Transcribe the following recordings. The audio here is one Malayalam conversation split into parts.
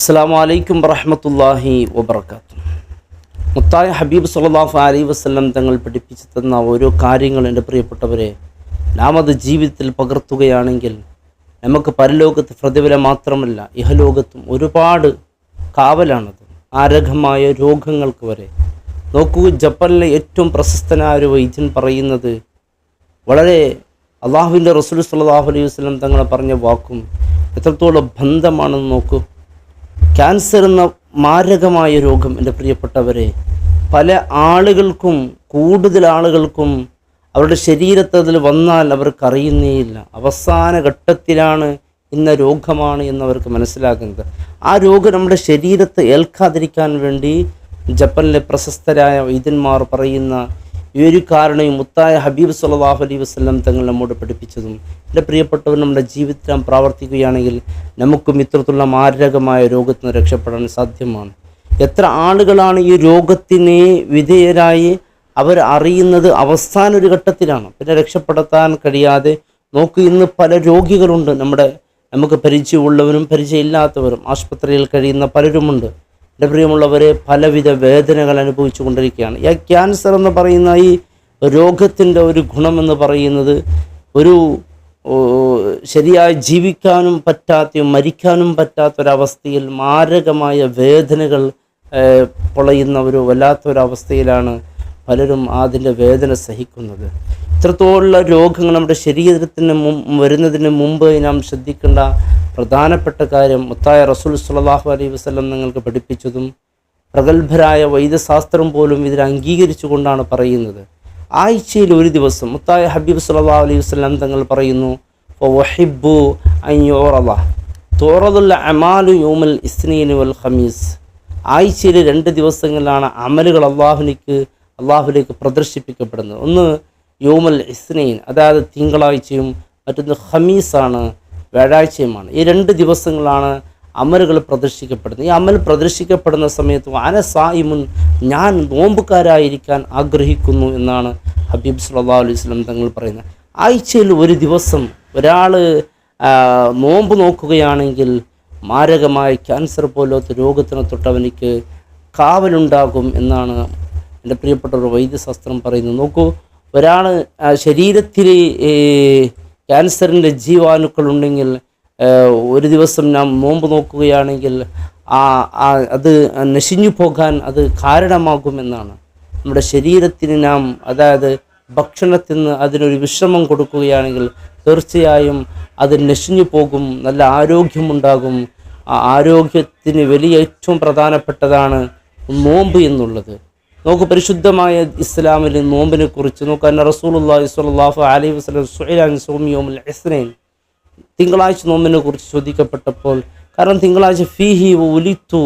അസ്സലാമു അലൈക്കും വറഹ്മത്തുള്ളാഹി വബറകാതുഹു. മുത്തായ ഹബീബ് സല്ലല്ലാഹു അലൈഹി വസല്ലം തങ്ങൾ പഠിപ്പിച്ചു തന്ന ഓരോ കാര്യങ്ങൾ എൻ്റെ പ്രിയപ്പെട്ടവരെ നാം അത് ജീവിതത്തിൽ പകർത്തുകയാണെങ്കിൽ നമുക്ക് പരലോകത്ത് പ്രതിഫലം മാത്രമല്ല ഇഹലോകത്തും ഒരുപാട് കാവലാണത്. മാരകമായ രോഗങ്ങൾക്ക് വരെ നോക്കൂ, ജപ്പാനിലെ ഏറ്റവും പ്രശസ്തനായ ഒരു വൈദ്യൻ പറയുന്നത് വളരെ അള്ളാഹുവിൻ്റെ റസൂൽ സല്ലല്ലാഹു അലൈഹി വസല്ലം തങ്ങൾ പറഞ്ഞ വാക്കും എത്രത്തോളം ബന്ധമാണെന്ന് നോക്കൂ. ക്യാൻസർ എന്ന മാരകമായ രോഗം എൻ്റെ പ്രിയപ്പെട്ടവരെ പല ആളുകൾക്കും കൂടുതൽ ആളുകൾക്കും അവരുടെ ശരീരത്തിൽ അതിൽ വന്നാൽ അവർക്കറിയുന്നേയില്ല. അവസാന ഘട്ടത്തിലാണ് ഇന്ന രോഗമാണ് എന്നവർക്ക് മനസ്സിലാക്കുന്നത്. ആ രോഗം നമ്മുടെ ശരീരത്തെ ഏൽക്കാതിരിക്കാൻ വേണ്ടി ജപ്പാനിലെ പ്രശസ്തരായ വൈദ്യന്മാർ പറയുന്ന ഈ ഒരു കാരണവും മുത്തായ ഹബീബ് സല്ലല്ലാഹു അലൈഹി വസല്ലം തങ്ങൾ നമ്മോട് പഠിപ്പിച്ചതും എൻ്റെ പ്രിയപ്പെട്ടവർ നമ്മുടെ ജീവിതത്തിൽ നാം പ്രാവർത്തിക്കുകയാണെങ്കിൽ നമുക്കും ഇത്തരത്തിലുള്ള മാരകമായ രോഗത്തിൽ നിന്ന് രക്ഷപ്പെടാൻ സാധ്യമാണ്. എത്ര ആളുകളാണ് ഈ രോഗത്തിന് വിധേയരായി അവർ അറിയുന്നത് അവസാന ഒരു ഘട്ടത്തിലാണ്, പിന്നെ രക്ഷപ്പെടുത്താൻ കഴിയാതെ നോക്കൂ. ഇന്ന് പല രോഗികളുണ്ട്, നമുക്ക് പരിചയമുള്ളവരും പരിചയമില്ലാത്തവരും ആശുപത്രിയിൽ കഴിയുന്ന പലരുമുണ്ട്. എൻ്റെ പ്രിയമുള്ളവരെ പലവിധ വേദനകൾ അനുഭവിച്ചു കൊണ്ടിരിക്കുകയാണ്. ഈ ക്യാൻസർ എന്ന് പറയുന്ന ഈ രോഗത്തിൻ്റെ ഒരു ഗുണമെന്ന് പറയുന്നത് ഒരു ശരിയായി ജീവിക്കാനും പറ്റാത്ത മരിക്കാനും പറ്റാത്തൊരവസ്ഥയിൽ മാരകമായ വേദനകൾ പൊളയുന്ന ഒരു വല്ലാത്തൊരവസ്ഥയിലാണ് പലരും അതിൻ്റെ വേദന സഹിക്കുന്നത്. ഇത്രത്തോളം രോഗങ്ങൾ നമ്മുടെ ശരീരത്തിന് വരുന്നതിന് മുമ്പ് നാം ശ്രദ്ധിക്കേണ്ട പ്രധാനപ്പെട്ട കാര്യം മുത്തായ റസൂൽ സല്ലല്ലാഹു അലൈഹി വസല്ലം നിങ്ങൾക്ക് പഠിപ്പിച്ചതും പ്രഗത്ഭരായ വൈദ്യശാസ്ത്രം പോലും ഇതിനെ അംഗീകരിച്ചു കൊണ്ടാണ് പറയുന്നത്. ആഴ്ചയിൽ ഒരു ദിവസം മുത്തായ ഹബീബ് സല്ലല്ലാഹു അലൈഹി വസല്ലം തങ്ങൾ പറയുന്നു, വഹിബ്ബു അൻ യുറദ തുറദുൽ അമാലു യൗമൽ ഇസ്നീൻ വൽ ഖമീസ്. ആഴ്ചയിൽ 2 ദിവസങ്ങളിലാണ് അമലുകൾ അള്ളാഹുലേക്ക് പ്രദർശിപ്പിക്കപ്പെടുന്നത്. ഒന്ന് യൗമൽ ഇസ്നൈൻ, അതായത് തിങ്കളാഴ്ചയും, മറ്റൊന്ന് ഖമീസാണ്, വ്യാഴാഴ്ചയുമാണ്. ഈ 2 ദിവസങ്ങളാണ് അമലുകൾ പ്രദർശിക്കപ്പെടുന്നത്. ഈ അമൽ പ്രദർശിക്കപ്പെടുന്ന സമയത്ത് അന സായിമുൻ, ഞാൻ നോമ്പുകാരായിരിക്കാൻ ആഗ്രഹിക്കുന്നു എന്നാണ് ഹബീബ് സല്ലല്ലാഹു അലൈഹി വസല്ലം തങ്ങൾ പറയുന്നത്. ആഴ്ചയിൽ ഒരു ദിവസം ഒരാൾ നോമ്പ് നോക്കുകയാണെങ്കിൽ മാരകമായ ക്യാൻസർ പോലത്തെ രോഗത്തിനെ തൊട്ടവനിക്ക് കാവലുണ്ടാകും എന്നാണ് എൻ്റെ പ്രിയപ്പെട്ട ഒരു വൈദ്യശാസ്ത്രം പറയുന്നത്. നോക്കൂ, ഒരാൾ ശരീരത്തിൽ ക്യാൻസറിൻ്റെ ജീവാണുക്കളുണ്ടെങ്കിൽ ഒരു ദിവസം നാം നോമ്പ് നോക്കുകയാണെങ്കിൽ അത് നശിഞ്ഞു പോകാൻ അത് കാരണമാകുമെന്നാണ്. നമ്മുടെ ശരീരത്തിന് നാം അതായത് ഭക്ഷണത്തിൽ നിന്ന് അതിനൊരു വിശ്രമം കൊടുക്കുകയാണെങ്കിൽ തീർച്ചയായും അത് നശിഞ്ഞു പോകും, നല്ല ആരോഗ്യമുണ്ടാകും. ആ ആരോഗ്യത്തിന് ഏറ്റവും പ്രധാനപ്പെട്ടതാണ് നോമ്പ് എന്നുള്ളത്. നോക്കൂ, പരിശുദ്ധമായ ഇസ്ലാമിൽ നോമ്പിനെ കുറിച്ച് നോക്കാൻ റസൂലുള്ളാഹി സ്വല്ലല്ലാഹു അലൈഹി വസല്ലം സുഇല സൗമി യൗമുൽ ഇസ്നൈൻ, തിങ്കളാഴ്ച നോമ്പിനെ കുറിച്ച് ചോദിക്കപ്പെട്ടപ്പോൾ, കാരണം തിങ്കളാഴ്ച ഫീഹി ഉലിത്തു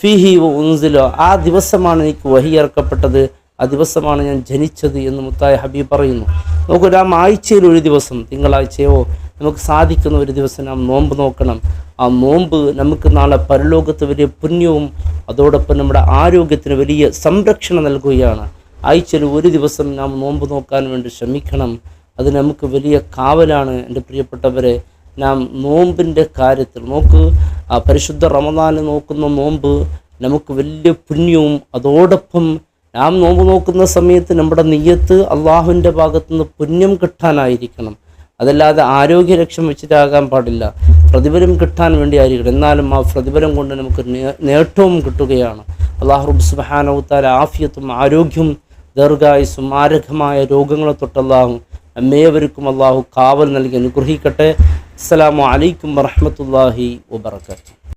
ഫീഹി ഉൻസില, ആ ദിവസമാണ് എനിക്ക് വഹി ഇറക്കപ്പെട്ടത്, ആ ദിവസമാണ് ഞാൻ ജനിച്ചത് എന്ന് മുത്തായ ഹബീബ് പറയുന്നു. നോക്കൂ, നാം ആഴ്ചയിൽ ഒരു ദിവസം തിങ്കളാഴ്ചയോ നമുക്ക് സാധിക്കുന്ന ഒരു ദിവസം നാം നോമ്പ് നോക്കണം. ആ നോമ്പ് നമുക്ക് നാളെ പരലോകത്ത് വലിയ പുണ്യവും അതോടൊപ്പം നമ്മുടെ ആരോഗ്യത്തിന് വലിയ സംരക്ഷണം നൽകുകയാണ്. ആഴ്ചയിൽ ഒരു ദിവസം നാം നോമ്പ് നോക്കാൻ വേണ്ടി ശ്രമിക്കണം. അത് നമുക്ക് വലിയ കാവലാണ്. എൻ്റെ പ്രിയപ്പെട്ടവരെ, നാം നോമ്പിൻ്റെ കാര്യത്തിൽ നോക്ക്, ആ പരിശുദ്ധ റമദാനിൽ നോക്കുന്ന നോമ്പ് നമുക്ക് വലിയ പുണ്യവും അതോടൊപ്പം നാം നോമ്പ് നോക്കുന്ന സമയത്ത് നമ്മുടെ നിയ്യത്ത് അള്ളാഹുവിൻ്റെ ഭാഗത്തുനിന്ന് പുണ്യം കിട്ടാനായിരിക്കണം. അതല്ലാതെ ആരോഗ്യരക്ഷ വെച്ചിട്ടാകാൻ പാടില്ല, പ്രതിഫലം കിട്ടാൻ വേണ്ടി ആയിരിക്കണം. എന്നാലും ആ പ്രതിഫലം കൊണ്ട് നമുക്ക് നേട്ടവും കിട്ടുകയാണ്. അല്ലാഹു റബ്ബ് സുബ്ഹാനഹു വ തആല ആഫിയത്തും ആരോഗ്യവും ദീർഘായുസ്സും മാരകമായ രോഗങ്ങളെ തൊട്ട് അല്ലാഹു നമ്മേവർക്കും അല്ലാഹു കാവൽ നൽകി അനുഗ്രഹിക്കട്ടെ. അസ്സലാമു അലൈക്കും വറഹ്മത്തുള്ളാഹി വബറകാതുഹു.